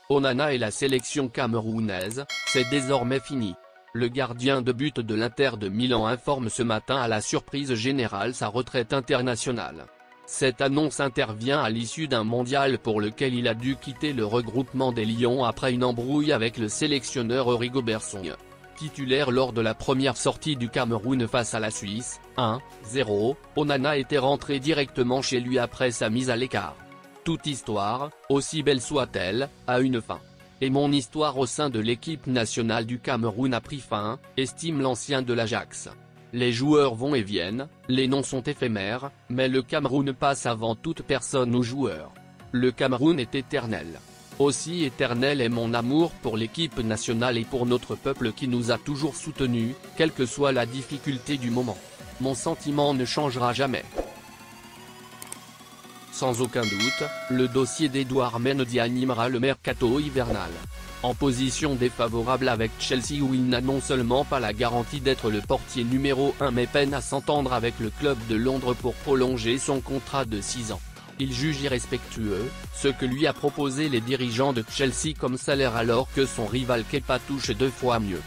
Onana et la sélection camerounaise, c'est désormais fini. Le gardien de but de l'Inter de Milan informe ce matin à la surprise générale sa retraite internationale. Cette annonce intervient à l'issue d'un mondial pour lequel il a dû quitter le regroupement des Lions après une embrouille avec le sélectionneur Rigobert Song. Titulaire lors de la première sortie du Cameroun face à la Suisse, 1-0, Onana était rentré directement chez lui après sa mise à l'écart. Toute histoire, aussi belle soit-elle, a une fin. Et mon histoire au sein de l'équipe nationale du Cameroun a pris fin, estime l'ancien de l'Ajax. Les joueurs vont et viennent, les noms sont éphémères, mais le Cameroun passe avant toute personne aux joueurs. Le Cameroun est éternel. Aussi éternel est mon amour pour l'équipe nationale et pour notre peuple qui nous a toujours soutenus, quelle que soit la difficulté du moment. Mon sentiment ne changera jamais. Sans aucun doute, le dossier d'Edouard Mendy animera le mercato hivernal. En position défavorable avec Chelsea où il n'a non seulement pas la garantie d'être le portier numéro 1 mais peine à s'entendre avec le club de Londres pour prolonger son contrat de 6 ans. Il juge irrespectueux, ce que lui a proposé les dirigeants de Chelsea comme salaire alors que son rival Kepa touche 2 fois mieux.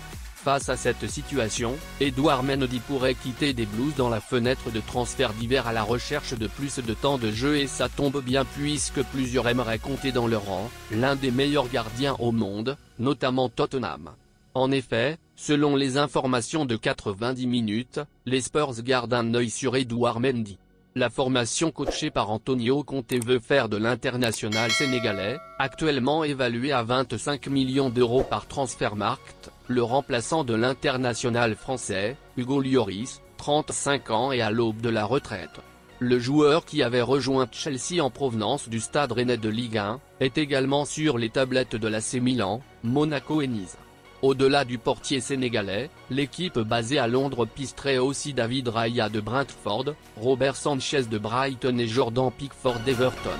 Face à cette situation, Edouard Mendy pourrait quitter des Blues dans la fenêtre de transfert d'hiver à la recherche de plus de temps de jeu et ça tombe bien puisque plusieurs aimeraient compter dans leur rang, l'un des meilleurs gardiens au monde, notamment Tottenham. En effet, selon les informations de 90 minutes, les Spurs gardent un œil sur Edouard Mendy. La formation coachée par Antonio Conte veut faire de l'international sénégalais, actuellement évalué à 25 millions d'euros par Transfermarkt, le remplaçant de l'international français, Hugo Lloris, 35 ans et à l'aube de la retraite. Le joueur qui avait rejoint Chelsea en provenance du Stade Rennais de Ligue 1, est également sur les tablettes de l'AC Milan, Monaco et Nice. Au-delà du portier sénégalais, l'équipe basée à Londres pisterait aussi David Raya de Brentford, Robert Sanchez de Brighton et Jordan Pickford d'Everton.